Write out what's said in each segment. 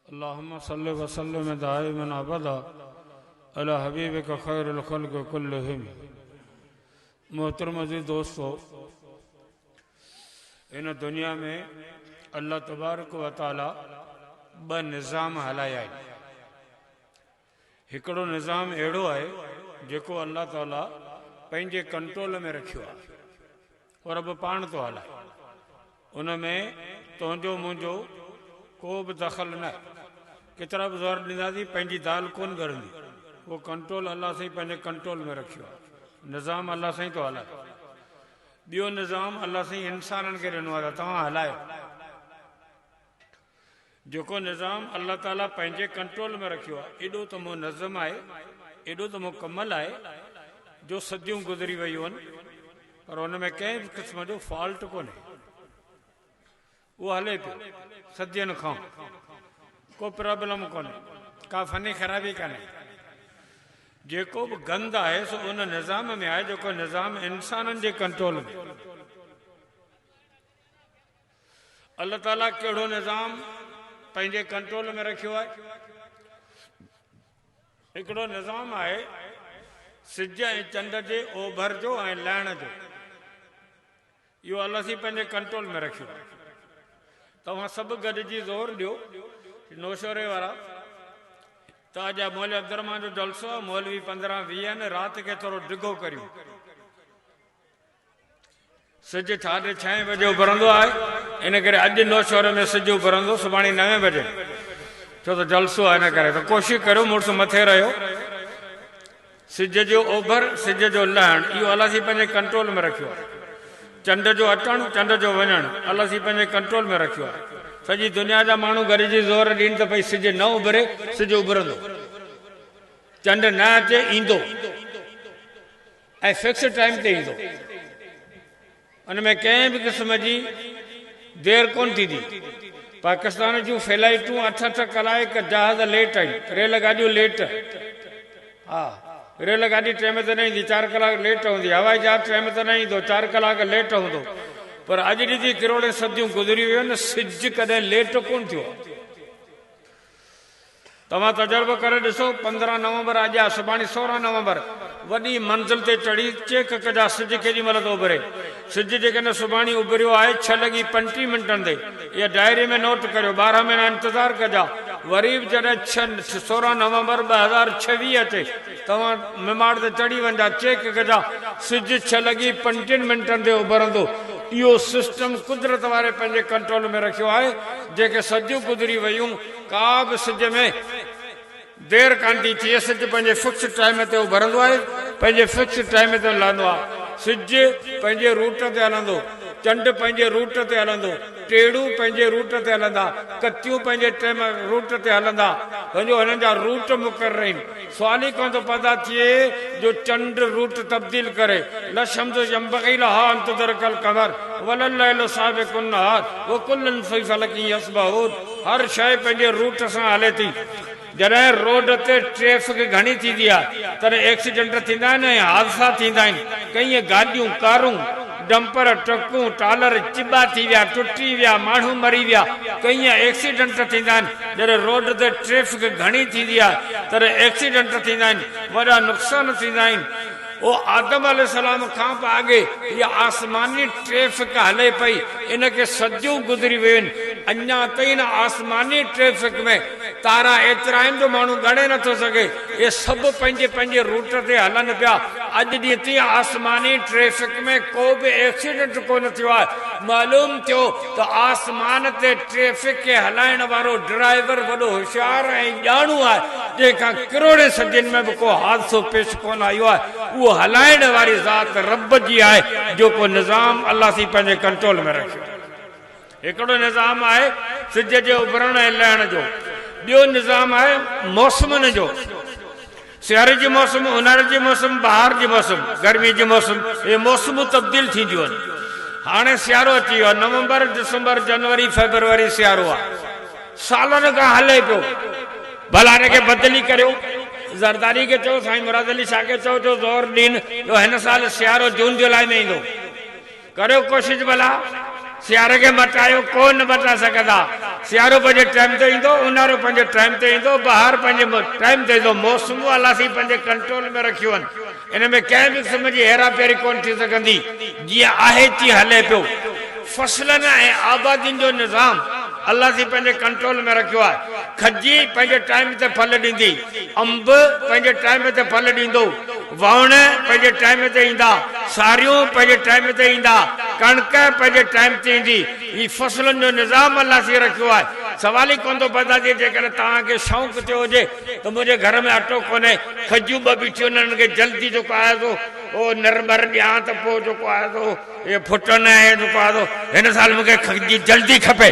अल्लाहुम्मा सल्लि व सल्लिम दाइमन अबदा अला हबीबिका खैरुल खल्क़ कुल्लिहिम। मोहतरम अज़ीज़ दोस्तों, इन दुनिया में अल्लाह तबारक व तआला ब निज़ाम हलाया आहिनि। हिकिड़ो निज़ाम अहिड़ो आहे जेको अल्लाह ताला पंहिंजे कंट्रोल में रखियो आहे और अब पाण थो हलाए। उन में तुंहिंजो मुंहिंजो को बि दख़ल न। केतिरा बि ज़ोर ॾींदासीं पंहिंजी दाल कोन ॻरंदी। उहो कंट्रोल अल्लाह साईं पंहिंजे कंट्रोल में रखियो आहे। निज़ाम अल्लाह साईं थो हलाए। ॿियो निज़ाम अल्लाह साईं इंसाननि खे ॾिनो आहे त तव्हां हलायो। जेको निज़ाम अल्लाह ताला पंहिंजे कंट्रोल में रखियो आहे, एॾो त मुनज़्ज़म आहे, एॾो त मुकमल आहे जो सदियूं गुज़री वियूं आहिनि, पर हुन में कंहिं बि क़िस्म जो फॉल्ट कोन्हे। उहो हले पियो सदियनि खां, को प्रॉब्लम कोन्हे, का फनी ख़राबी कान्हे। जेको बि गंद आहे सो उन निज़ाम में आहे जेको निज़ाम इंसाननि जे कंट्रोल में। अल्लाह ताला कहिड़ो निज़ाम पंहिंजे कंट्रोल में रखियो आहे? हिकिड़ो निज़ाम आहे सिज ऐं चंड जे ओभर जो ऐं लहण जो। इहो अल्लाह साईं पंहिंजे कंट्रोल में रखियो आहे। तव्हां सभु गॾिजी ज़ोर ॾियो, नौशहरे वारा त अॼु मौलवी अब्दुर्रहमान जो जलसो आहे, मौलवी 15-20 आहिनि, राति खे थोरो डिघो करियूं। सिज 6:30 बजे उभरंदो आहे, इन करे अॼु नौशहरे में सिज उभरंदो, सुभाणे 9 बजे, छो त जलसो आहे। इन करे त कोशिशि करियो मुड़ुसु मथे रहियो। सिज जो ओभर, सिज जो लहण, इहो अल्लाह साईं पंहिंजे कंट्रोल में रखियो आहे। चंड जो अचणु, चंड जो वञणु, अल्लाह साईं पंहिंजे कंट्रोल में रखियो आहे। सॼी दुनिया जा माण्हू गॾिजी ज़ोर ॾींदा त भई सिज न उभरे, सिज उभरंदो। चंड न अचे, ईंदो ऐं फिक्स टाइम ते ईंदो। उन में कंहिं बि क़िस्म जी देरि कोन थींदी। पाकिस्तान जूं फ्लाइटूं 8-8 कलाक जहाज़ लेट आहिनि, रेल गाॾियूं लेट। हा, रेल गाॾी टाइम ते न ईंदी, 4 कलाक लेट हूंदी। हवाई जहाज टाइम ते न ईंदो, 4 कलाक लेट हूंदो। पर अॼु ॾिठी किरोड़े सदियूं गुज़री वियूं आहिनि, सिज कॾहिं लेट कोन थियो। तव्हां तजुर्बो करे ॾिसो, 15 नवंबर अॼु आहे, सुभाणे 16 नवंबर, वॾी मंज़िल ते चढ़ी चेक कजा सिज केॾी महिल थो उभरे। सिज जेकॾहिं सुभाणे उभरियो आहे 6:35 ते, इहा डायरी में नोट करियो, 12 महीना इंतज़ारु कजा। वरी बि जॾहिं 16 नवंबर 2026 अचे, तव्हां मिमाड़ ते चढ़ी वञा, चेक कजा सिज 6:35 ते उभरंदो। इहो सिस्टम कुदरत वारे पंहिंजे कंट्रोल में रखियो आहे। जेके सदियूं गुज़री वियूं, का बि सिज में देरि कान थी थिए। सिज पंहिंजे फिक्स टाइम ते उभरंदो आहे, पंहिंजे फिक्स टाइम ते हलंदो आहे। सिज पंहिंजे रूट ते हलंदो, चंड पंहिंजे रूट ते हलंदो, टेड़ू पंहिंजे रूट ते हलंदा, कतियूं पंहिंजे रूट ते हलंदा। पंहिंजो हिननि जा रूट मुक़रर आहिनि। सुवाल ई कोन थो पैदा थिए जो चंड रूट तब्दील करे। लशम्स यंबग़ी लहा अन तुदरिकल क़मर वलल लैलु साबिक़ुन नहार व कुल्लुन फी फ़लकिन यसबहून। हर शइ पंहिंजे रूट सां हले थी। जॾहिं रोड ते ट्रैफिक घणी थींदी आहे, तॾहिं एक्सीडेंट थींदा आहिनि ऐं हादसा थींदा आहिनि। कई गाॾियूं, कारूं, डंपर, ट्रकूं, टालर चिॿा थी विया, टुटी विया, माण्हू मरी विया, कई एक्सीडेंट थींदा आहिनि। जॾहिं रोड ते ट्रैफिक घणी थींदी आहे, तॾहिं एक्सीडेंट थींदा आहिनि, वॾा नुक़सान थींदा आहिनि। ओ आदम अलैहिस्सलाम खां बि अॻे इहा आसमानी ट्रैफिक हले पई। इनखे सदियूं गुज़री वियूं आहिनि, अञा ताईं न आसमानी ट्रैफिक में तारा एतिरा आहिनि जो माण्हू ॻणे नथो सघे। इहे सभु पंहिंजे पंहिंजे रूट ते हलनि पिया। अॼु ॾींहुं ताईं आसमानी ट्रैफिक में को बि एक्सीडेंट कोन थियो आहे। मालूम थियो त आसमान ते ट्रैफिक खे हलाइण वारो ड्राइवर वॾो होशियारु ऐं ॼाणू आहे, जंहिंखां किरोड़े सदियुनि में बि को हादसो पेश कोन आयो आहे। उहो हलाइण वारी ज़ात रब जी आहे, जेको निज़ाम अल्लाह साईं पंहिंजे कंट्रोल में रखियो। हिकिड़ो निज़ाम आहे सिज जे उभरण ऐं लहण जो। ॿियो निज़ाम आहे मौसमनि जो। सियारे जी मौसम, ऊन्हारे जी मौसम, बहार जी मौसम, गर्मी जी मौसम, इहे मौसमूं तब्दील थींदियूं आहिनि। हाणे सियारो अची वियो आहे, नवंबर, दिसंबर, जनवरी, फेबरवरी सियारो आहे। सालनि खां हले पियो। भला हिनखे बदिली करियो। ज़रदारी खे चओ, साईं मुराद अली शाह खे चओ जो ज़ोर ॾीन जो हिन साल सियारो जून जुलाई में ईंदो। करियो कोशिशि भला, सियारे खे मटायो, कोन मटा सघंदा। सियारो पंहिंजे टाइम ते ईंदो, उन्हारो पंहिंजे टाइम ते ईंदो, बहार पंहिंजे टाइम ते ईंदो। मौसमूं अलाह साईं पंहिंजे कंट्रोल में रखियूं आहिनि। इन में कंहिं बि क़िस्म जी हेरा फेरी कोन थी सघंदी। जीअं आहे तीअं हले पियो। फसलनि ऐं आबादियुनि जो निज़ाम अल्लाह जी पंहिंजे कंट्रोल में रखियो आहे। खजी पंहिंजे टाइम ते फल ॾींदी, अंब पंहिंजे टाइम ते फल ॾींदो, वावण पंहिंजे टाइम ते ईंदा, सारियूं पंहिंजे टाइम ते ईंदा, कणक पंहिंजे टाइम ते ईंदी। ही फसलुनि जो निज़ाम अल्लाह जी रखियो आहे। सवाल ई कोन थो पैदा थिए जेकॾहिं तव्हांखे शौक़ु थियो हुजे त मुंहिंजे घर में अटो कोन्हे, खजियूं ॿ बीठियूं उन्हनि खे जल्दी जेको आहे थो उहो नरमर ॾियां त पोइ जेको आहे थो इहे फुटनि ऐं जेको आहे थो हिन साल मूंखे खजी जल्दी खपे,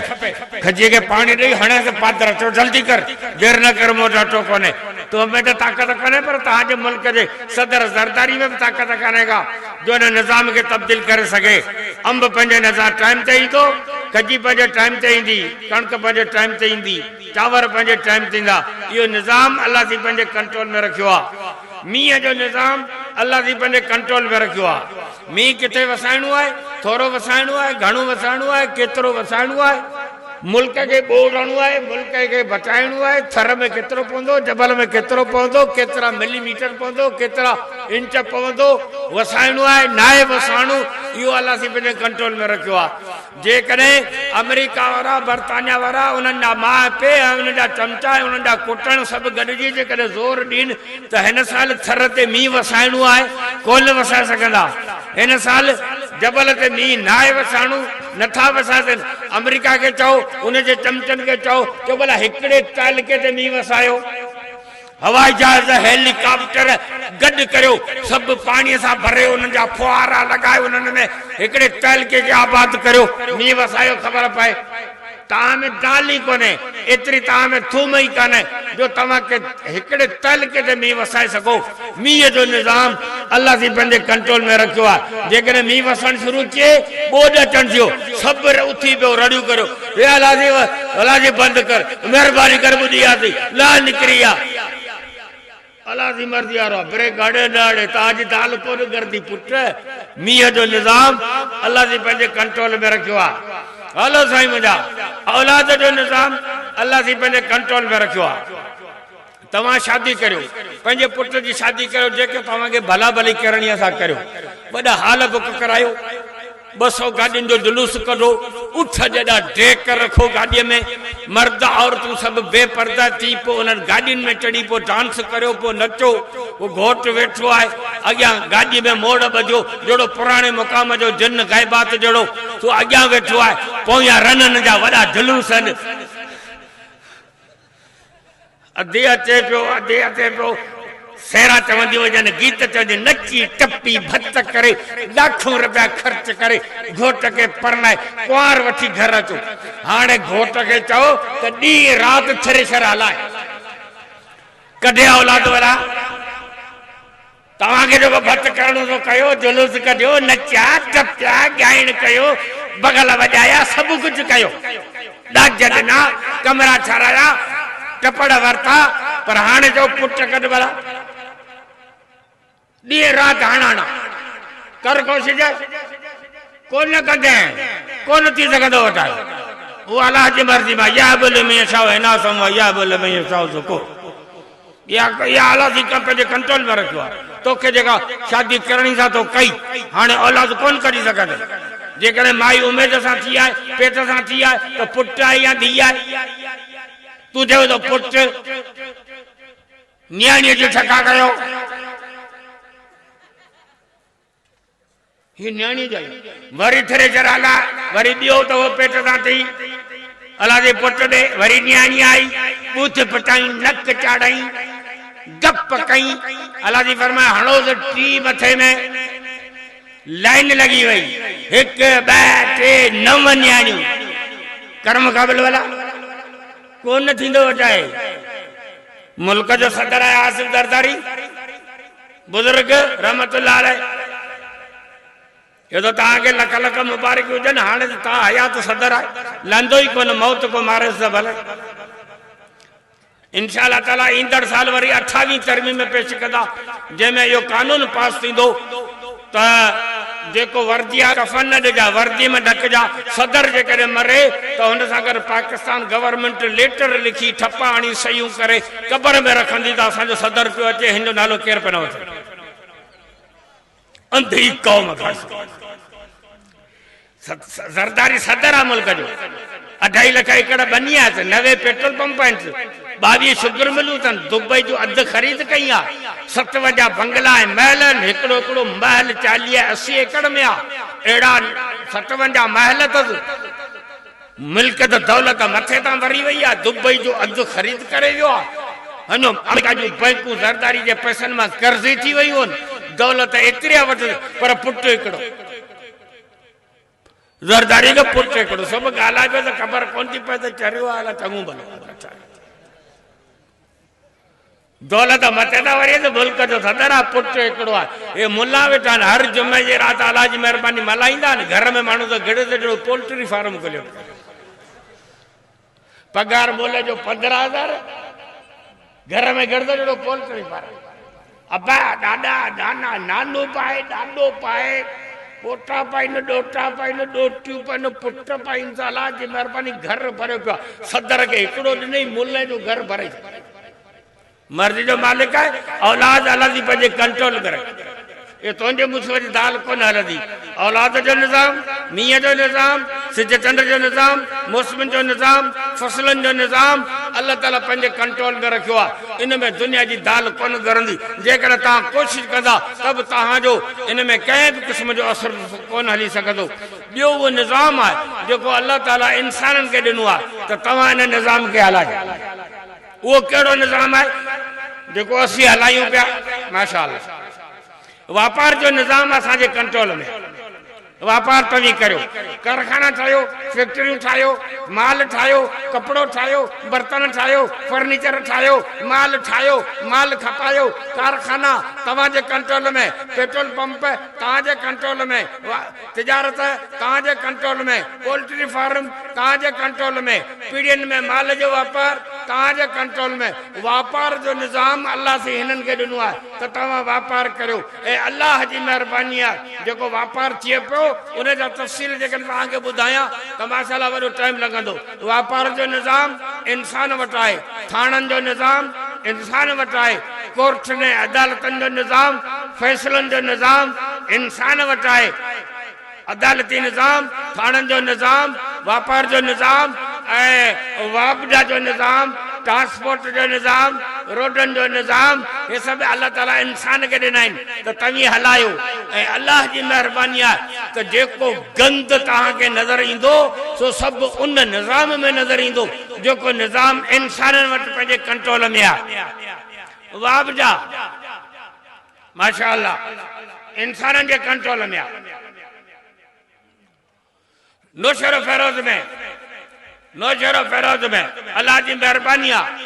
खजीअ खे पाणी ॾेई हणे त पात्र चओ जल्दी कर, देरि न कर, मूं वटि अटो कोन्हे। तो में तो ताकत कोन्हे, पर तव्हांजे मुल्क जे सदर ज़रदारी में भी ताकत कोन्हे का जो हिन निज़ाम खे तब्दील करे सघे। अंब पंहिंजे निज़ाम टाइम ते ईंदो, खजी पंहिंजे टाइम ते ईंदी, कणक पंहिंजे टाइम ते ईंदी, चांवर पंहिंजे टाइम ते ईंदा। इहो निज़ाम अल्लाह जी पंहिंजे कंट्रोल में रखियो आहे। मींहं जो निज़ाम अल्लाह जी पंहिंजे कंट्रोल में रखियो आहे। मींहुं किथे वसाइणो आहे, थोरो वसाइणो आहे, घणो वसाइणो आहे, केतिरो वसाइणो आहे, मुल्क खे ॿोड़णो आहे, मुल्क खे बचाइणो आहे, थर में केतिरो पवंदो, जबल में केतिरो पवंदो, केतिरा मिलीमीटर पवंदो, केतिरा इंच पवंदो, वसाइणो आहे नाहे वसाइणो, इहो अल्लाह जी पंहिंजे कंट्रोल में रखियो आहे। जेकॾहिं अमेरिका वारा, बर्तानिया वारा, उन्हनि जा माउ पीउ ऐं उन्हनि जा चमचा ऐं उन्हनि जा कुटण सभु गॾिजी जेकॾहिं ज़ोर ॾियनि त हिन साल थर ते मींहुं वसाइणो आहे, कोन वसाए सघंदा। हिन साल जबल ते मींहुं नाहे वसाइणो, नथा वसाए सघनि। अमेरिका खे चओ, उनजे चमचनि खे चओ भला हिकिड़े तालिके ते मींहुं वसायो, हवाई जहाज हेलीकॉप्टर गॾु करियो, सभु पाणीअ सां भरे उन्हनि जा फुआरा लॻायो, उन्हनि में हिकिड़े तालिके खे आबाद करियो, मींहुं वसायो, ख़बर पए। तव्हां में दाल ई कोन्हे, एतिरी तव्हां में थूम ई कान्हे जो तव्हांखे हिकिड़े तालिके ते मींहुं वसाए सघो। मींहं जो निज़ाम अल्लाह जी पंहिंजे कंट्रोल में रखियो आहे। जेकॾहिं मींहुं वसणु शुरू थिए, ॿोॾ अचणु थियो, सभु उथी पियो रड़ियूं करियो, हे अलाह जी बंदि कर, महिरबानी कर, ॿुधी आहे ला निकिरी आहे, अल्लाह जी मर्ज़ी वारो ब्रेक गाड़े न आड़े, तव्हांजी दाल कोन करदी पुट। मींहं जो निज़ाम अल्लाह जी पंहिंजे कंट्रोल में रखियो आहे। हलो साईं, मुंहिंजा औलाद जो निज़ाम अल्लाह जी पंहिंजे कंट्रोल में रखियो आहे। तव्हां शादी करियो, पंहिंजे पुट जी शादी करियो, जेके तव्हांखे भला भली करणी सां करियो, वॾा हाल बुक करायो, 200 गाॾियुनि जो जुलूस कढो, उठ जॾा ढेक रखो गाॾीअ में, मर्द औरतूं सभु बेपर्दा थी पोइ उन्हनि गाॾियुनि में चढ़ी पोइ डांस करियो, पोइ नचो। उहो घोटु वेठो आहे अॻियां गाॾीअ में मोड़ ॿधियो, जहिड़ो पुराणे मुक़ाम जो जिन ग़ैबात जहिड़ो तूं अॻियां वेठो आहे, पोयां रननि जा वॾा जुलूस आहिनि। अधे अचे पियो, अधे अचे पियो, सेरा चवंदियूं हुजनि, गीत चवंदी, नची टपी भत करे, लाखों रुपया ख़र्च करे घोट खे परणाए कुंवार वठी घर अचो। हाणे घोट खे चओ त ॾींहुं राति थ्रेशर हलाए, कढे औलाद वारा, तव्हांखे जेको भत करणो थो कयो, जुलूस कढियो, नचिया टपिया, ॻाइण कयो, बगल वॼाया, सभु कुझु कयो, ॾाज ॾिना, कमरा ठाराया, टपड़ वरिता, पर हाणे जो पुट कढ भला, ॾींहुं राति हणाणा कर कोशिश, कोन कंदे, कोन थी सघंदो वठाए। उहो अलाह जी मर्ज़ी में, या बोले में यशाओ है ना समो, या बोले में यशाओ सुको, या अलाह जी पंहिंजे कंट्रोल में रखियो आहे। तोखे जेका शादी करणी सां तो कई, हाणे औलाद कोन कढी सघंदे। जेकॾहिं माई उमेद सां थी आहे, पेट सां थी आहे, त पुट आहे या धीउ आहे, तूं चयो त पुट न्याणीअ जो ठका कयो, ही न्याणी जाई, वरी थ्रेशर हला, वरी ॿियो त उहो पेट सां थी, अलाह जे पुट ॾे, वरी न्याणी आई, बूथ पटाई, नक चाढ़ाई, गप कई, अलाह जी फरमाए हणो त टी मथे में लाइन लगी वही, 1 2 3 9 न्याणियूं, कर्म क़ाबिल वाला कोन थींदो वटाए। मुल्क जो सदर है आसिफ जरदारी, बुजुर्ग रहमतुल्लाह अलैह, ये तो तव्हांखे लख लख मुबारक हुजनि। हाणे त तव्हां हयात सदर आहे, लंदो ई कोन, मौत को मारे त भले। इंशाअल्लाह ताला ईंदड़ साल वरी 28वीं तरमीम में पेश कंदा, जंहिंमें इहो कानून पास थींदो त जेको वर्दी आ कफन न ॾिजा, वर्दी में ढक जा। सदर जे करे मरे तो हुन सां गॾु पाकिस्तान गवर्नमेंट लेटर लिखी ठप्पा हणी सयूं करे कबर में रखंदी त असांजो सदर पियो अचे, हिन जो नालो केर पियो न वठे। अंधी कौम ज़रदारी सदर आहे मुल्क जो। 2.5 लख एकड़ बनी आहे, 90 पेट्रोल पंप आहिनि, 22 शुगर मिलूं अथनि, दुबई जो अधु ख़रीद कई आहे, 57 बंगला ऐं महल आहिनि, हिकिड़ो महल 40-80 एकड़ में आहे, अहिड़ा 57 महल अथसि। मिल्कियत दौलत मथे तां वरी वई आहे, दुबई जो अधु ख़रीद करे वियो आहे। अञो अमेरिका जूं बैंकूं ज़रदारी जे पैसनि मां कर्ज़ी थी वयूं आहिनि, दौलत एतिरी आहे वटि, पर पुटु हिकिड़ो ज़रदारी जो पुटु हिकिड़ो। सभु ॻाल्हाए पियो त ख़बर कोन थी पए त चरियो आहे अलाए चङो भलो। दौलत मथे तां वरी त मुल्क जो सदर आहे, पुटु हिकिड़ो आहे। हे मुला वेठा आहिनि, हर जुमे जे राति अलाह जी महिरबानी मल्हाईंदा आहिनि। घर में माण्हू त गिड़ ते गिड़ो पोल्ट्री फार्म खोलियो, पगार मोले जो 15,000, घर में गिड़ ते गिड़ो पोल्ट्री फार्म। अबा ॾाॾा नाना नानो पाए ॾाॾो पाए, पोटा पाइनि, ॾोटा पाइनि, ॾोटियूं पाइनि, पुट पाइनि, अलाह जी महिरबानी घर भरियो पियो आहे। सदर खे हिकिड़ो ॾिनई, मुल्ले जो घर भरे। मर्ज़ी जो मालिक आहे, औलाद अलाह जी पंहिंजे कंट्रोल करे। ये तुंहिंजे मुंहुं जी दाल कोन हलंदी। औलाद जो निज़ाम, मींहं जो निज़ाम, सिज चंड जो निज़ाम, मौसमनि जो निज़ाम, फसलनि जो निज़ाम अल्लाह ताला पंहिंजे कंट्रोल में रखियो आहे। इन में दुनिया जी दाल कोन घरंदी। जेकर तव्हां कोशिशि कंदा त बि तव्हांजो इन में कंहिं बि क़िस्म जो असर कोन हली सघंदो। ॿियो उहो निज़ाम आहे जेको अल्लाह ताला इंसाननि खे ॾिनो आहे त तव्हां इन निज़ाम खे हलायो। उहो कहिड़ो निज़ाम आहे जेको असीं हलायूं पिया? माशाअल्लाह, वापार जो निज़ाम असांजे कंट्रोल में। वापार तव्हीं करियो, कारखाना ठाहियो, फैक्ट्रियूं ठाहियो, माल ठाहियो, कपिड़ो ठाहियो, बर्तन ठाहियो, फर्नीचर ठाहियो, माल ठाहियो, माल खपायो। कारखाना तव्हांजे कंट्रोल में, पेट्रोल पंप तव्हांजे कंट्रोल में, तिजारत तव्हांजे कंट्रोल में, पोल्ट्री फार्म तव्हांजे कंट्रोल में, पीढ़ियुनि में माल जो वापार तव्हांजे कंट्रोल में। वापार जो निज़ाम अल्लाह से हिननि खे ॾिनो आहे त तव्हां वापार करियो। ऐं अल्लाह जी महिरबानी आहे जेको वापार थिए पियो उन जा तफ़सील जेकॾहिं तव्हांखे ॿुधायां त माशाअल्लाह वॾो टाइम लॻंदो। वापार जो निज़ाम इंसान वटि आहे, थाणनि जो निज़ाम इंसान वटि आहे, कोर्टनि ऐं अदालतनि जो निज़ाम, फ़ैसिलनि जो निज़ाम इंसान वटि आहे। अदालती निज़ाम, थाणनि जो निज़ाम, वापार जो निज़ाम ऐं वापडा जो निज़ाम, ट्रांसपोर्ट जो निज़ाम, रोडनि जो निज़ाम, ये सभु अल्लाह ताला इंसान खे ॾिना आहिनि त तव्हीं हलायो। ऐं अल्लाह जी महिरबानी आहे त जेको गंद तव्हांखे नज़र ईंदो सो सभु उन निज़ाम में नज़र ईंदो जेको निज़ाम इंसाननि वटि पंहिंजे कंट्रोल में आहे। वापडा माशाअल्लाह इंसाननि जे कंट्रोल में आहे। नौशर फेरोज में, नौशर फेरोज में अल्लाह जी महिरबानी आहे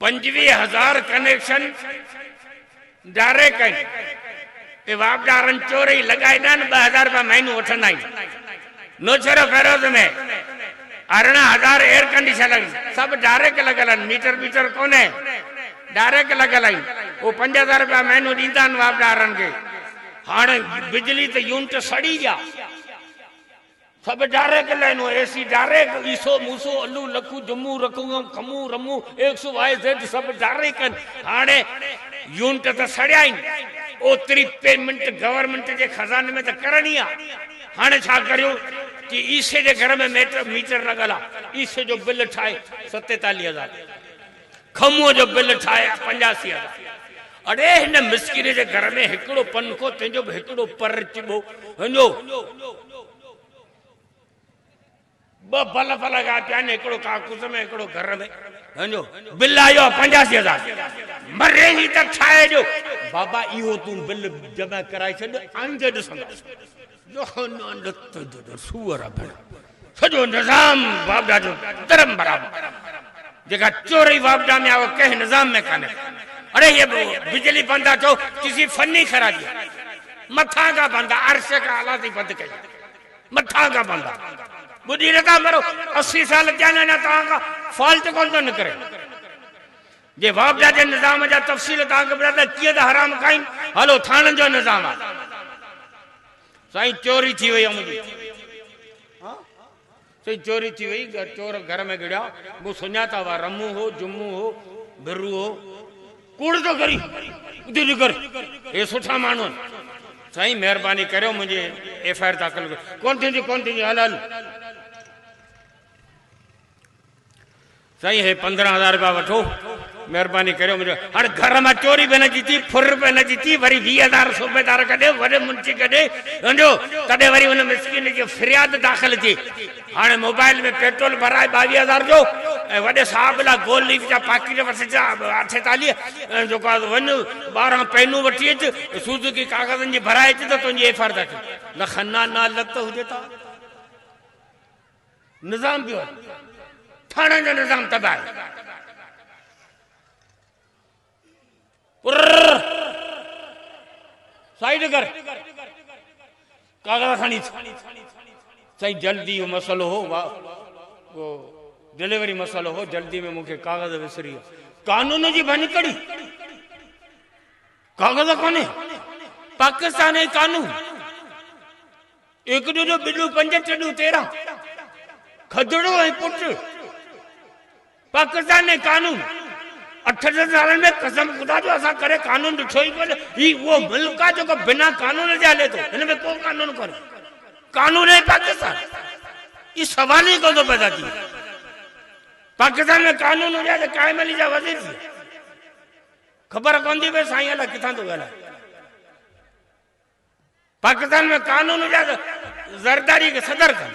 25,000 कनेक्शन डायरेक्ट आहिनि। वापदारनि चोरी लॻाए ॾियनि, 2,000 रुपया महीनो वठंदा आहिनि। नौशर फेरोज में 18,000 एयर कंडीशन आहिनि, सभु डायरेक्ट लॻल आहिनि, मीटर मीटर कोन्हे, डायरेक्ट लॻल आहिनि। उहो 5,000 रुपया महीनो ॾींदा आहिनि वापदारनि खे। हाणे बिजली त यूनिट सड़ी विया, सब डायरेक्ट लाइनो, एसी डायरेक्ट, ईसो मूसो अलू लखू जम्मू रखू खमू रमू 100 सब डायरेक्ट। हाणे यूनिट तो सड़िया आहिनि, ओतरी पेमेंट गवर्नमेंट के खजाने में तो करनी है। हाणे छा करियो कि ईसे के घर में मीटर लॻल आहे, ईसे जो बिल ठाहे 47,000, खमूअ जो बिल ठाहे 85,000। अरे हिन मिस्किन के घर में हिकिड़ो पंखो, तुंहिंजो बि हिकिड़ो पर चिबो, हिनजो ब बल्ब लगा पिया आहिनि, हिकिड़ो काकूस में हिकिड़ो घर में, हिनजो बिल आयो 85,000। मरे ही त ठाहे ॾियो बाबा, इहो तूं बिल जमा कराए छॾ, आंज ॾिसंदा सूअर सॼो निज़ाम बाबा जो धर्म बराबर। जेका चोरी बाबा में आओ कंहिं निज़ाम में कान्हे। अरे ये बिजली बंद आहे, चओ किसी फनी खराबी, मथा का बंद आहे, अर्श का आला थी बंद कई, मथा का बंद आहे। ॿुधी नथा मरो, 80 साल थिया आहिनि, तव्हां खां फॉल्ट कोन थो निकिरे। जे बाप दादे निज़ाम जा तफ़सील तव्हांखे ॿुधाए त कीअं त हराम खाइन। हलो थाणनि जो निज़ाम आहे। साईं चोरी थी वई मुंहिंजी, साईं चोरी थी वई, चोर घर में गिड़िया, वो सुञाता हुआ, रमू हो, जुम्मू हो, बिरू हो, कूड़ तो करी दिल्ली कर, ये सुठा माण्हू आहिनि। साईं महिरबानी करियो मुंहिंजे FIR दाख़िल कयो। कोन थींदी हल हल। साईं हे 15,000 रुपया वठो, महिरबानी करियो मुंहिंजो। हाणे घर में चोरी बि न जी थी, फुर बि न जी थी, वरी 20,000 सूबेदार कढे, वॾे मुंशी कढे वञो, तॾहिं वरी हुन मिस्किन जी फ़रियाद दाख़िल थी। हाणे मोबाइल में पेट्रोल भराए 22,000 जो, ऐं वॾे साहब लाइ गोल लीफ जा पाकिट वठिजा 48, जेको आहे वञ 12 पेनूं वठी अच, सूज़ुकी कागज़नि जी भराए अच त तुंहिंजी FIR दाख़िल। न खन्ना न लत हुजे त निज़ाम पियो, थाणे जो निज़ाम तबाह। साइड कर, कागज़ खणी साईं जल्दी वो मसलो हो, वो डिलीवरी मसलो हो, जल्दी में मुझे कागज़ विसरी वियो। कानून जी भनी कड़ी, कागज़ कोने, पाकिस्तान है कानून, 1 2 2 5 3 13 खदड़ो है पुट, पाकिस्तान है कानून। 18 साल में कसम खुदा जो असा करे कानून ॾिठो ई कोन्हे। ही वो मुल्क आहे जेको बिना कानून जे हले थो, हिन में को कानून कोन्हे। कानून है पाकिस्तान, ये सवाल ही कोन थो पैदा थिए। पाकिस्तान में कानून हुजे त काइम अली जा वज़ीर थी, ख़बर कोन थी पए साईं अलाए किथां थो ॻाल्हाए। पाकिस्तान में कानून हुजे त ज़रदारी खे सदर कनि।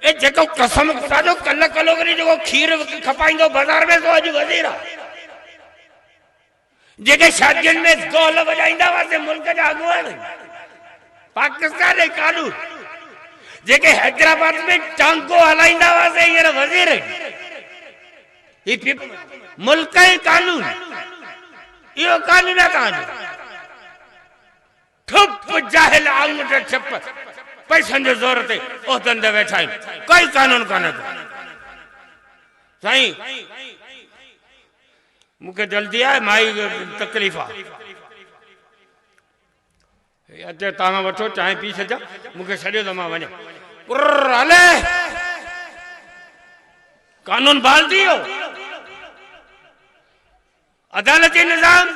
ए जेको कसम खुदा जो कल किलोग्राम जो खीर खपाइंदो बाजार में, तो अॼु वज़ीर आहे। जेके शादियुनि में गोल वॼाईंदा हुआसीं मुल्क जा अॻुवान, पाकिस्तान जे कानून। जेके हैदराबाद में टांको हलाईंदा हुआसीं हींअर वज़ीर आहिनि। मुल्क जो कानून, इहो कानून आहे तव्हांजो। ठुप जाहिल आंगुठ छप, पैसनि जो ज़ोर ते उहिदनि ते वेठा आहिनि, कोई कानून कान्हे। साईं मूंखे जल्दी आहे, माई तकलीफ़ आहे। अचे तव्हां वठो, चांहि पी छॾिया, मूंखे छॾियो त मां वञा। हले कानून बहाल थी वियो, अदालती निज़ाम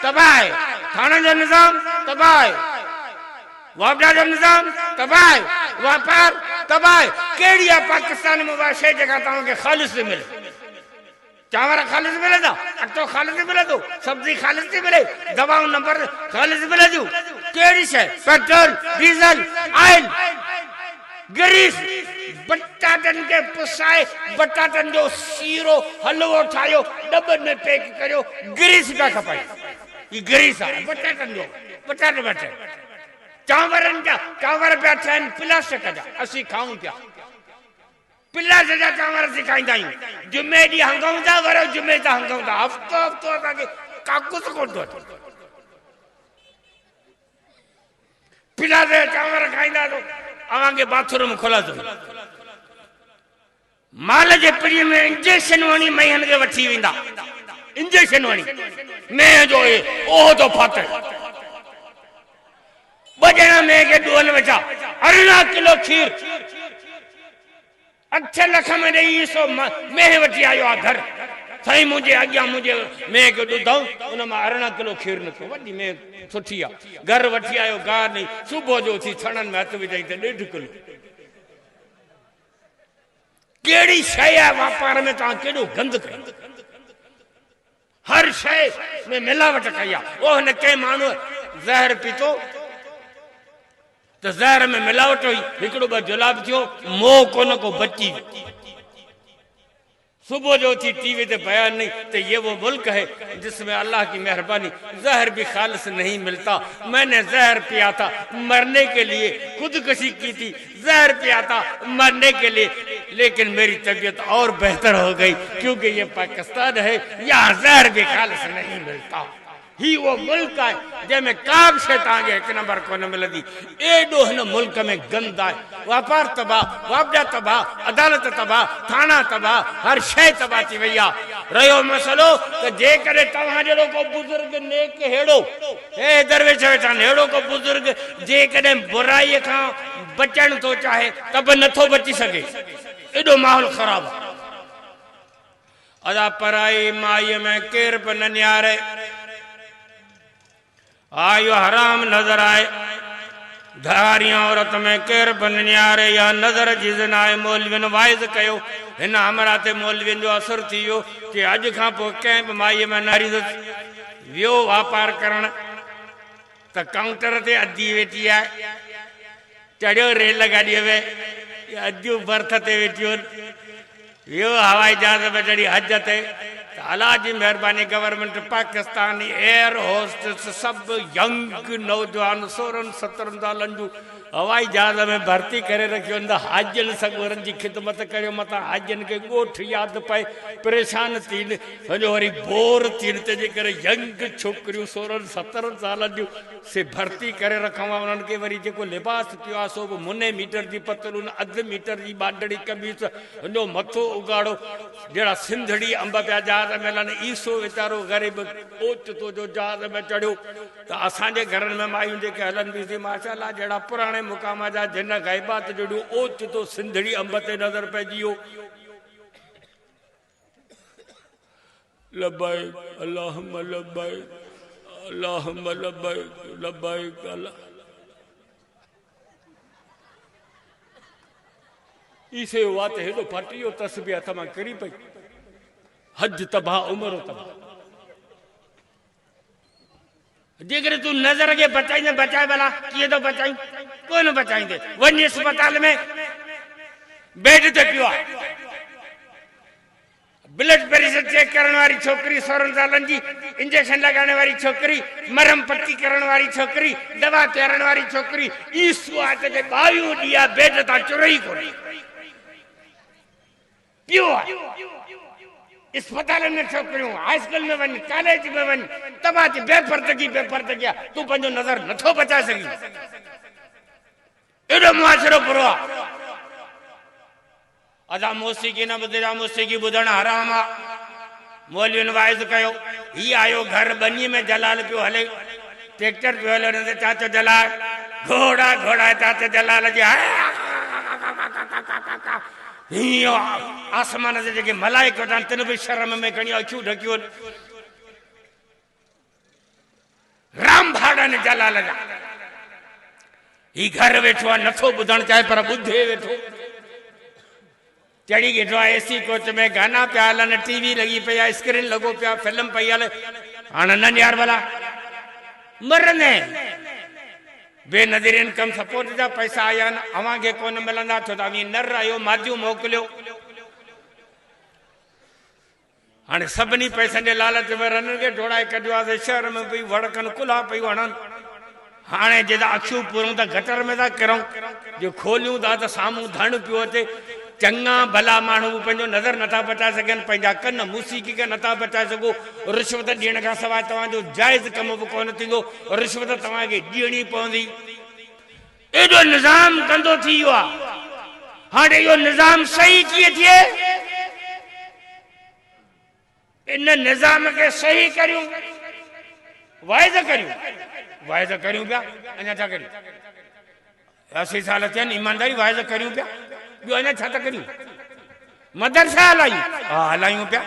तबाह आहे, थाणे जो निज़ाम तबाह आहे, वापडा जो निज़ाम तबाह आहे, वापार तबाह आहे। कहिड़ी आहे पाकिस्तान में उहा शइ जेका तव्हांखे ख़ालिस थी मिले? चांवर ख़ालिस मिले था, अटो ख़ालिस मिले थो, सब्जी ख़ालिस थी मिले, दवाऊं नंबर ख़ालिस मिले थियूं। कहिड़ी शइ? पेट्रोल, डीज़ल, ऑयल, ग्रीस, बटाटनि खे पुसाए बटाटनि जो सीरो हलवो ठाहियो, डॿनि में पैक करियो, ग्रीस पिया खपाए। ही ग्रीस आहे बटाटनि जो, बटाटा पिया ठहनि। चांवरनि जा चांवर पिया ठहनि प्लास्टिक जा, असीं खाऊं पिया प्लास्टिक जा चांवर असीं खाईंदा आहियूं। जुमे ॾींहुं हंगऊं था, वरो जुमे था हंगऊं था, हफ़्तो हफ़्तो असांखे काकुस कोन थो अचे। प्लास्टिक जा चांवर खाईंदा तो अवांखे बाथरूम खुला थो। माल जे पिड़ी में इंजेक्शन वणी मैहन खे वठी वेंदा, इंजेक्शन वणी मेह जो ओह तो फाटे 2 ॼणा मेह खे ॾुअनि वेठा। 18 किलो खीर 8 लख में ॾेई सो मेह वठी आयो आहे घर। साईं मुंहिंजे अॻियां मुंहिंजे मेह खे ॾुधऊं, उन मां 18 किलो खीर निकितो, वॾी मेह सुठी आहे। घर वठी आयो, गाह नहीं, सुबुह जो उथी छणनि में हथ विझाई त 1.5 किलो। कहिड़ी शइ आहे वापार में तव्हां केॾो गंद कयो, हर शइ में मिलावट कई आहे। ओ हिन कंहिं माण्हू ज़हर पीतो त ज़हर में मिलावट हुई, हिकिड़ो 2 जुलाब थियो, मोह कोन को बची। सुबह जो थी टीवी पे बयान नहीं तो ये वो मुल्क है जिसमें अल्लाह की मेहरबानी जहर भी खालिस नहीं मिलता। मैंने जहर पिया था मरने के लिए, खुदकुशी की थी, जहर पिया था मरने के लिए, लेकिन मेरी तबीयत और बेहतर हो गई क्योंकि ये पाकिस्तान है, यहाँ जहर भी खालिस नहीं मिलता। ही वो मुल्क है जैमें का बि शइ तव्हांखे हिकु नंबर कोन मिलंदी। एॾो हिन मुल्क में गंद आहे, वापार तबाह, वापजा तबाह, अदालत तबाह, थाना तबाह, हर शइ तबाह थी वई आहे। रहियो मसलो त जेकॾहिं तव्हां जहिड़ो को बुज़ुर्ग नेक हेड़ो हे दरवेश वेठा आहिनि, हेड़ो को बुज़ुर्ग जेकॾहिं बुराईअ खां बचण थो चाहे त बि नथो बची सघे, एॾो माहौल ख़राब आहे। अदा पराई माईअ में केर बि न निहारे, आयो हराम नजर आए, धारी औरत में केर बि न निहारे, या नजर जी ज़िना आहे। मौलवियुनि वाइज़ कयो, हिन हमरा ते मौलवियुनि जो असर थी वियो कि अॼु खां पोइ कंहिं बि माईअ में नारी वियो वापार करण त काउंटर ते अधी वेठी आहे, चढ़ियो रेल गाॾीअ में, अधु बर्थ ते वेठियूं वियो हवाई जहाज में चढ़ी हज ते। अल्लाह जी मेहरबानी, गवर्नमेंट पाकिस्तान एयर होस्टेस सब यंग नौजवान 16-17 सालनि जूं हवाई जहाज में भर्ती करे रखियो त हाजियुनि सगोरनि जी ख़िदमत करियो। मथां हाजियुनि खे ॻोठ यादि पए, परेशान थियनि, सॼो वरी बोर थियनि, तंहिंजे करे यंग छोकिरियूं 16-17 सालनि जूं से भर्ती करे रखूं आहे। उन्हनि खे वरी जेको लिबास पियो आहे सो बि मुने मीटर जी पतलून, अधु मीटर जी बांडड़ी कमीज़, सॼो मथो उगाड़ो, जहिड़ा सिंधड़ी अंब पिया जहाज में हलनि। ईसो वीचारो ग़रीब ओचितो जो जहाज में चढ़ियो त असांजे घरनि में मायूं जेके हलनि बि थी माशाअल्लाह, जहिड़ा पुराणे मुक़ाम जा जिन ग़ैबात जहिड़ियूं ओचितो सिंधड़ी अंब ते नज़र पइजी वियो। लब्बैक अल्लाहुम्मा लब्बैक अल्लाहुम्मा लब्बैक लब्बैक अल्लाह। ईसे वात हेॾो फटियो तस्बीह हथ मां किरी पई, हज तबाह, उमर तबाह। जेकर तू नजर के बचाई बचाए भला किए तो बचाई, कोई न बचाईंदे। वञ अस्पताल में बेड ते पियो आहे, ब्लड प्रेशर चेक करण वारी छोकरी 16 सालनि जी, इंजेक्शन लगाने वाली छोकरी, मरम पट्टी करण वाली छोकरी, दवा तेरण वाली छोकरी, ईसु आहे के 22 ॾींहं बेड तां चुरई कोन्हे पियो आहे। अस्पताल में छोकरियों, हाई स्कूल में वन, कॉलेज में वन, तबाह थी बेपर्दगी बेपर्दगी। तू पंहिंजो नज़र नथो बचाए सघी, एॾो मुआशिरो बुरो आहे। अदा मौसीक़ी न ॿुधजा, मौसीक़ी ॿुधण हराम आहे। मौलवियुनि वाइज़ कयो, ही आयो घर बनी में जलाल पियो हले, ट्रैक्टर पियो हले, हुन ते चाचो जलाल, घोड़ा घोड़ा चाचो जलाल जी हीअं आसमान जे जेके मलाइक वठनि तिन बि शर्म में खणी अखियूं ढकियूं आहिनि। राम भाड़नि जलाल जा ही घर वेठो आहे, नथो ॿुधणु चाहे पर ॿुधे वेठो। चढ़ी वेठो आहे एसी कोच में, गाना पिया हलनि, टीवी लॻी पई आहे, स्क्रीन लॻो पिया, फिल्म पई हले। हाणे न यार भला मरंदे बेनज़ीर इनकम सपोर्ट जा पैसा आया आहिनि, अव्हांखे कोन मिलंदा छो त अव्हीं न रहियो, मादियूं मोकिलियो। हाणे सभिनी पैसनि जे लालच में रननि खे ढोड़ाए कढियो आहे, शहर में भई वड़कनि कुल्हा पई वणनि। हाणे जेका अखियूं पूरूं त गटर में था किरूं, जो खोलियूं था त साम्हूं धण पियो अचे। चङा भला माण्हू पंहिंजो नज़र नथा बचाए सघनि, पंहिंजा कन मूसीक़ी खे नथा बचाए सघो। रिश्वत ॾियण खां सवाइ तव्हांजो जाइज़ कम बि कोन थींदो, रिश्वत तव्हांखे ॾियणी पवंदी। एॾो निज़ाम गंदो थी वियो आहे। हाणे इहो निज़ाम सही कीअं थिए? इन निज़ाम खे सही करियूं, वाइज़ करियूं पिया। अञा छा करियूं? 80 साल थियनि, ईमानदारी वाइज़ करियूं पिया, ॿियो अञा छा था करियूं? मदरसा हलायूं, हा हलायूं पिया,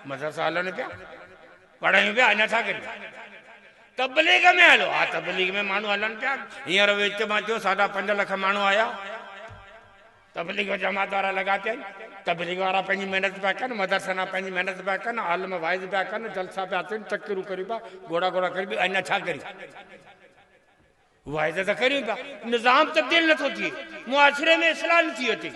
मदरसा हलनि पिया, पढ़ायूं पिया, अञा छा करियूं? तबलीग में हलो, हा तबलीग में माण्हू हलनि पिया। हींअर विच मां थियो 5.5 लख माण्हू आया, तबलीग जमात वारा लॻा पिया आहिनि। तबलीग वारा पंहिंजी महिनत पिया कनि, मदरसा पंहिंजी महिनत पिया कनि, आलम वाइज़ पिया कनि, जलसा पिया थियनि, चक्करूं करियूं पिया, घोड़ा घोड़ा करियूं। अञा छा करियूं? वाइज़ त करियूं पिया। निज़ाम तब्दील नथो थिए, मुआशिरे में इस्लाह नथी अचे,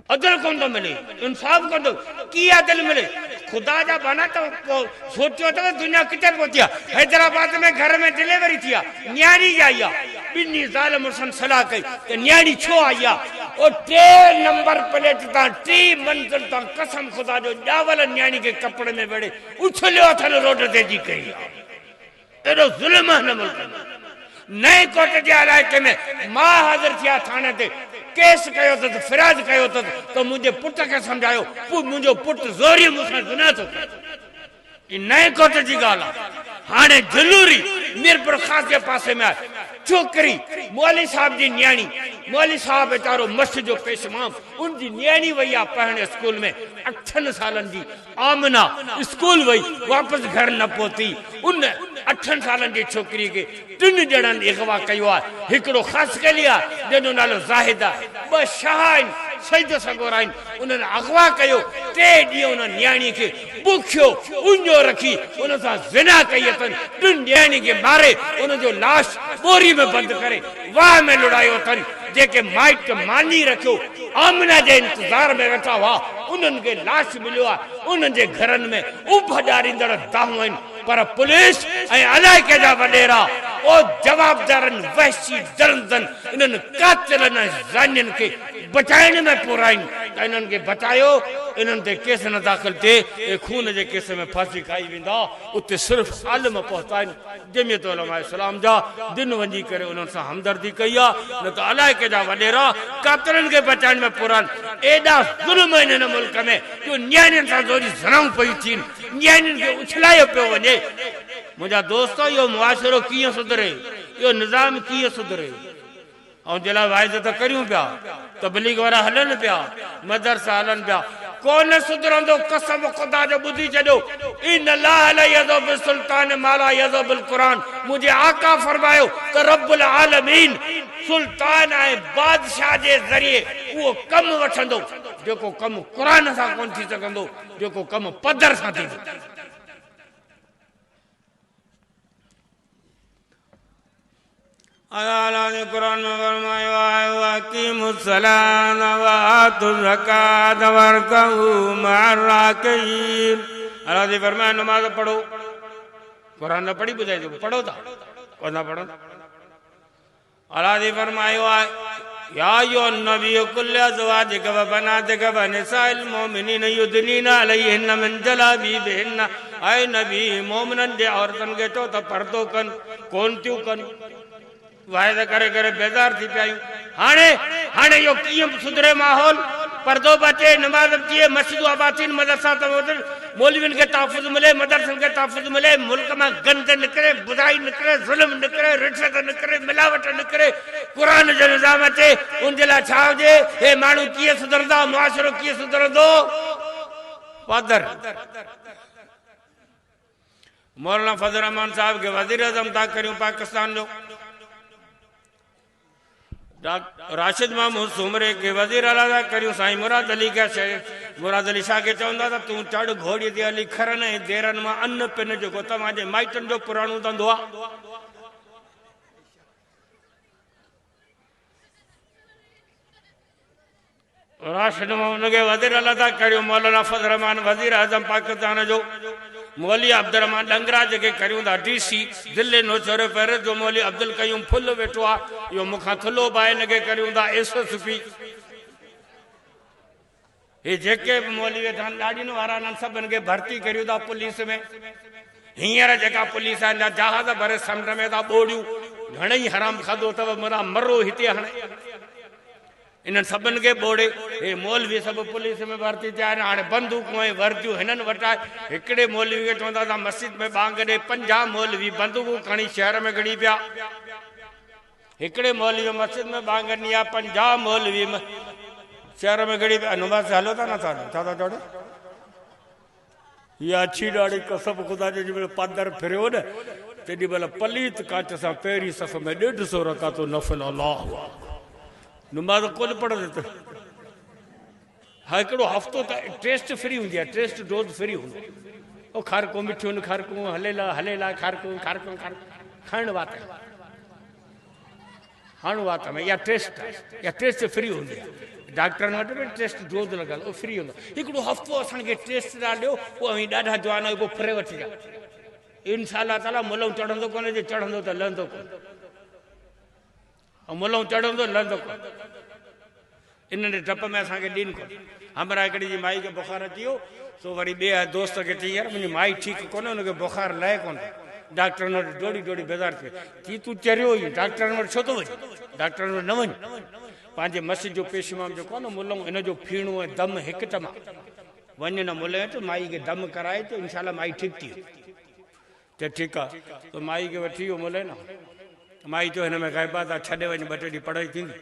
अदल कोन थो मिले, इंसाफ़ कोन थो। कीअं अदल मिले? ख़ुदा जा बना तो सोचियो अथव दुनिया किथे पहुती आहे। हैदराबाद में घर में डिलीवरी थी आहे, न्याणी आई आहे, ॿिन्ही ज़ाल मुड़ुसनि सलाह कई त न्याणी छो आई आहे? ओ 3 नंबर प्लेट ता 3 मंजिल ता कसम खुदा जो जावल न्याणी के कपड़े में बड़े उछलियो थन रोड ते जी कई एडो जुल्म है न मुल्क में नए कोट जे इलाके में मां हाजिर थिया थाने ते केस कयो त फिराज कयो तो मुझे पुट के समझायो मुझो पुट जोरी मुसा गुनाह तो नए कोट जी गाल हाने जलूरी मीरपुर खास के पासे में छोकरी मौली साहब जी न्याणी मौली साहब बेचारो मस्जिद जो पेशमाम उनकी न्याणी वही आ पढ़ने स्कूल में 8 सालन जी आमना स्कूल वही वापस घर न पहुती उन 8 सालन जी छोकरी के 3 जणन अगवा कयो आ हिकड़ो खास के लिया जनो नालो जाहिदा ब शाहन सजदो सगोराइन उन्हें अगवा कयो 3 डी उन न्याणी के बुखियो उन्जो रखी उन सा जिना कई तन 3 न्याणी के मारे उन जो लाश बोरी में बंद करे वाह में लुड़ायो तन जेके माइट मानी रखो आमना जे इंतजार में वेठा हुआ उन्हनि के लाश मिलियो आ उन्हनि जे घरनि में उभ ॾारींदड़ दाहूं आहिनि पर पुलिस ऐं अलाइके जा वॾेरा ओ जवाबदारनि वहशी दरंदन इन्हनि कातिलनि ज़ानियुनि के बचाइण में पूरा आहिनि त इन्हनि के बचायो इन्हनि ते केस न दाख़िल थिए ऐं खून जे केस में फांसी खाई वेंदा उते सिर्फ़ आलिम पहुता आहिनि जमियत उलमा इस्लाम जा दिन वञी करे उन्हनि सां हमदर्दी कई आहे न त अलाइके जा वॾेरा कातिलनि के बचाइण में पूरा आहिनि एॾा ज़ुल्म आहिनि हिन मुल्क में जो न्याणियुनि सां थोरी ज़राऊं पयूं थियनि न्याणियुनि खे उछलायो पियो वञे मुझा दोस्तों यो मुआशरो किए सुधरे यो निजाम किए सुधरे और जिला वाइज तो करियूं पिया तबलीग वारा हलन पिया मदरसा हलन पिया कौन सुधरंदो कसम खुदा जो बुधी चलो इन अल्लाह ला यज़ो बिल सुल्तान माला यज़ो बिल कुरान मुझे आका फरमायो त रब्बुल आलमीन सुल्तान है बादशाह जे जरिए वो कम वठंदो जेको कम कुरान सा कोन थी सकंदो जेको कम पदर सा थी अल्लाह ने कुरान में फरमाया वाक़िमुस्सलात व आतुज़ ज़कात वरकऊ मअर राकिईन अल्लाह ने फरमाया नमाज पढ़ो कुरान न पढ़ी बुझाई दो पढ़ो था कौन ना पढ़ो अल्लाह ने फरमाया या यो नबी कुल अज़वाजिक व बनातिक व निसाइल मोमिनीन युदनीना अलैहिन्ना मिन जलाबीबिहिन्ना ऐ नबी मोमिनन जे औरतन के तो पर्दो कन कोन त्यों कन वायदा करे करे बेजार थी पिया हाणे हाणे यो किए सुधरे माहौल पर्दो बचे नमाज किए मस्जिद आबादीन मदरसा मौलविन के तहफ़्फ़ुज़ मिले मदरसन के तहफ़्फ़ुज़ मिले मुल्क में गंद निकरे बुराई निकरे जुल्म निकरे रिश्वत निकरे मिलावट निकरे कुरान जो निज़ाम अचे उन जे लाइ छा हुजे हे माण्हू कीअं सुधरंदा मुआशरो कीअं सुधरंदो पादर मौलाना फजल रहमान साहब के वज़ीर आज़म था करियूं पाकिस्तान जो राशिद मामूद सुमरे के वजीर आला करियो साईं मुराद अली का मुराद अली शाह के चवंदा त तू चढ़ घोड़ी ते अली खरन ऐं देरन मां अन्न पिन जो तव्हांजे माइटन जो पुराणो धंधो आहे राशिद मामूद के वजीर आला था करियो मौलाना फजल रहमान वजीर आजम पाकिस्तान जो मौली अब्दुल रहमान डंगरा जेके करियूं था डीसी दिल्ली नौचर पर जो मौली अब्दुल कयूम फुल वेठो आहे यो मुखां थुलो बाए लगे करियूं था एसएसपी ये जेके मौली वेठा ॾाढियुनि वारा सभिनि खे भर्ती करियूं था पुलिस में हींअर जेका पुलिस आहे जहाज भरे समुंड में था ॿोड़ियूं घणेई हराम खाधो अथव मुरा मरो हिते हाणे इन्हनि सभिनि खे ॿोड़े हे मौलवी सभु पुलिस में भर्ती थिया आहिनि हाणे बंदूकूं ऐं वर्दियूं हिननि वटां हिकिड़े मौलवी खे चवंदा था मस्जिद में बांग ॾे 50 मौलवी बंदूकूं खणी शहर में गड़ी पिया हिकिड़े मौलवी मस्जिद में बांग ॾिनी आहे 50 मौलवी शहर में गड़ी पिया नुमाज़ हलो था नथा छा था चओ इहा अछी ॾाढी कसम ख़ुदा जी जेॾी महिल पादर फिरियो न तेॾी महिल पलीत काच सां पहिरीं सफ़ में 150 रकातो नफ़िल अलाह नमाज कोन पढ़ंदे हा हिकिड़ो हफ़्तो त टेस्ट फ्री हूंदी आहे टेस्ट डोज फ्री हूंदो ओ खारको मिठियूं खारकूं हलेला खारकूं खाइण वात हाणु वात में इहा टेस्ट फ्री हूंदी आहे डॉक्टरनि वटि बि टेस्ट डोज लॻल उहो फ्री हूंदो हिकिड़ो हफ़्तो असांखे टेस्ट था ॾियो पोइ ॾाढा जवान पोइ फिरे वठिजा इंशाअल्लाह ताला मुलऊं चढ़ंदो कोन्हे जे चढ़ंदो त लहंदो कोन मुलऊं चढ़ंदो लहंदो कोन इन्हनि डप में असांखे ॾीन कोन। हमरा हिकिड़ी जी माई खे बुखार अची वियो, सो वरी ॿिए दोस्त खे चई यार मुंहिंजी माई ठीकु कोन्हे, हुनखे बुखार लहे कोन, डॉक्टरनि वटि डोड़ी डोड़ी बेज़ार थिए थी, तूं चरियो ई डॉक्टरनि वटि छो थो वञे, डॉक्टरनि वटि न वञ, पंहिंजे मस्जिद जो पेशवाम जो कोन मुलऊं इन जो फीणो ऐं दम हिकु टमा वञ न मुले वटि, माई खे दम कराए त इनशाला माई ठीकु थी त ठीकु आहे। त माई खे वठी वियो मुले न, माई चयो हिन में ग़ैबात आहे, छॾे वञ, ॿ टे ॾींहं पढ़ाई थींदी।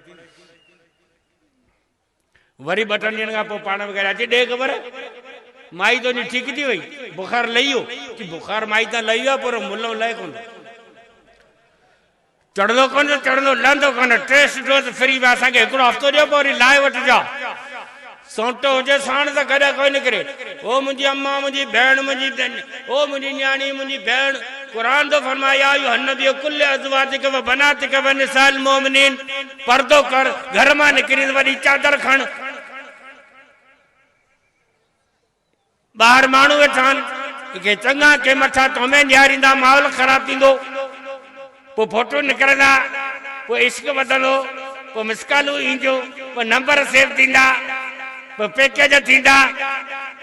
वरी 2-3 ॾींहंनि खां पोइ पाण में करे अची ॾे ख़बर माई तुंहिंजी ठीकु थी वई, बुखार लही वियो की बुखार माई तां लही वियो आहे, पर मुलऊं लहे कोन, चढ़ंदो कोन, चढ़ंदो लहंदो कोन, टेस्ट डोज फ्री में असांखे हिकिड़ो हफ़्तो ॾियो, पोइ वरी लाहे वठिजा, सोंटो हुजे साण त गॾु कोई निकिरे। ओ मुंहिंजी अम्मा, मुंहिंजी भेण, ओ मुंहिंजी न्याणी, मुंहिंजी भेण, कुरान तो फरमाया यो हन्नबी कुल्ले अज़वाजिक व बनातिक व निसाल मोमिनीन, पर्दो कर, घर मां निकिरी वॾी चादर खण, ॿाहिरि माण्हू वेठा आहिनि के चङा के मथां तोमे ॾियारींदा, माहौल ख़राबु थींदो, पोइ फोटो निकिरंदा, पोइ इश्क वधंदो, पोइ मिसकालूं ईंदियूं, पोइ नंबर सेव थींदा, पोइ पैकेज थींदा,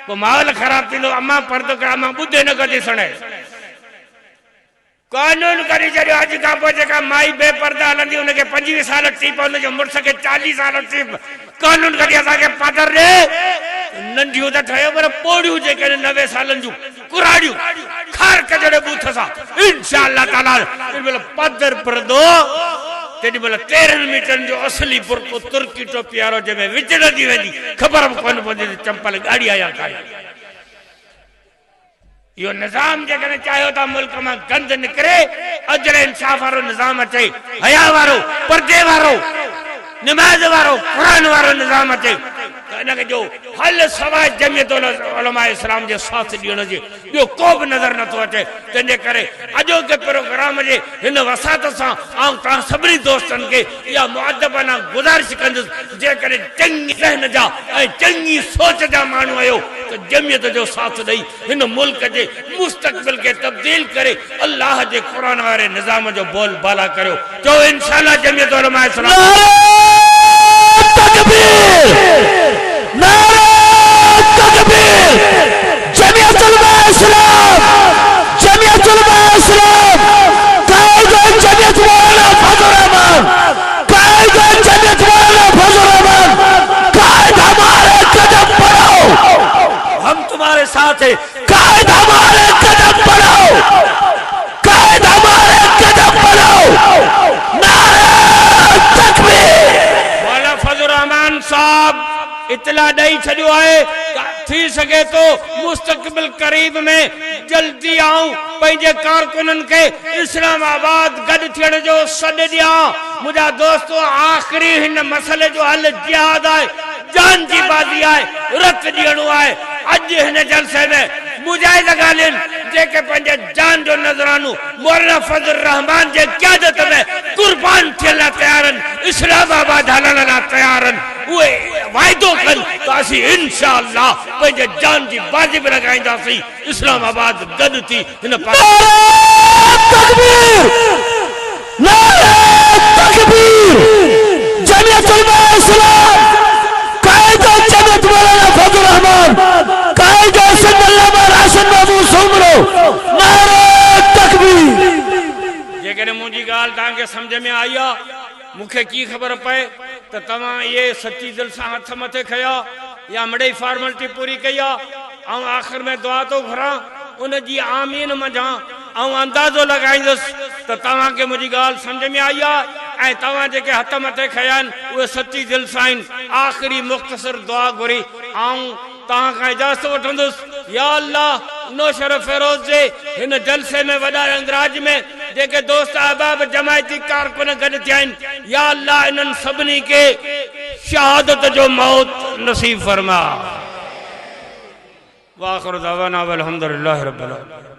पोइ माहौल ख़राबु थींदो। अम्मा पर्दो कर, अम्मा ॿुधे न को ॾिसण कानून करे छॾियो। अॼु खां पोइ जेका माई बेपर्दा हलंदी उनखे 25 साल थी पियो, हुनजे मुड़ुस खे 40 साल थी, कानून करे असांखे पादर ॾे, नंढियूं त ठहियो पर पोड़ियूं जेके 90 सालनि जूं कुराड़ियूं खार कजड़े बूथ सां इंशाअल्लाह ताला तेॾीमहिल पादर परदो, तेॾीमहिल 13 मीटरनि जो असली बुरको तुर्की टोपी वारो जंहिंमें विच न थी वेंदी, ख़बर बि कोन पवंदी चंपल गाड़ी आया काई। यो निज़ाम जेकॾहिं चाहियो था मुल्क मां गंद निकिरे, अजर इंसाफ़ वारो निज़ाम अचे, हया वारो, पर्दे वारो, नमाज वारो, कुरान वारो निज़ाम अचे, इनखे जो हल सवाइ जमियत उलमा इस्लाम जे साथ ॾियण जे ॿियो को बि नज़र नथो अचे। तंहिंजे करे अॼोके प्रोग्राम जे हिन वसात सां आउं तव्हां सभिनी दोस्तनि खे इहा मुअदबाना गुज़ारिश कंदुसि, जेकॾहिं चङी ज़हन जा ऐं चङी सोच जा माण्हू आहियो त जमियत जो साथ ॾेई हिन मुल्क जे मुस्तक़बिल खे तब्दील करे अल्लाह जे क़ुरान वारे निज़ाम जो बोल बाला करियो। चओ इंशाअल्लाह जमियत उलमा इस्लाम हम तुम्हारे साथ है, कायद हमारे कदम बढ़ाओ, कायद हमारे कदम बढ़ाओ, नारे तकबीर। मौलाना फजल रहमान साहब इतला ॾेई छॾियो आहे, थी सके तो मुस्तक़बिल करीब में जल्दी आऊं पंहिंजे कारकुननि खे इस्लामाबाद गॾु थियण जो सॾु ॾियां। मुंहिंजा दोस्तो, आख़िरी हिन मसइले जो हल जिहाद आहे, जान जी बाज़ी आहे, रत ॾियणो आहे। अॼु हिन जलसे में मुजाहिद ॻाल्हियुनि जेके पंहिंजे जान जो नज़रानो मौलाना फजल रहमान जे क़यादत में कुर्बान थियण लाइ तयार आहिनि, इस्लामाबाद हलण लाइ तयार आहिनि, उहे वाइदो कनि त असीं इंशाअल्लाह पंहिंजे जान जी बाज़ी बि लॻाईंदासीं, इस्लामाबाद गॾु थी हिन जेकॾहिं मुंहिंजी ॻाल्हि तव्हांखे सम्झ में आई आहे, मूंखे की ख़बर पए त तव्हां इहे सची दिलि सां हथ मथे खया या मिड़ई फॉर्मेलिटी पूरी कई आहे। ऐं आख़िर में दुआ थो घुरां उनजी आमीन मंझां ऐं अंदाज़ो लॻाईंदुसि त तव्हांखे मुंहिंजी ॻाल्हि सम्झ में आई आहे ऐं तव्हां जेके हथ मथे खया आहिनि उहे सची दिलि सां आहिनि। आख़िरी मुख़्तसर दुआ घुरी ऐं तव्हां खां इजाज़त वठंदुसि। या अल्लाह नौशर फेरोज़ जे हिन जलसे में वॾा अंदराज में जेके दोस्त अहबाब जमायती कारकुन गॾु थिया आहिनि, या अल्लाह इन्हनि सभिनी खे शहादत जो मौत नसीब फरमा। वाखिर दावाना वल हम्दुलिल्लाहि रब्बिल आलमीन।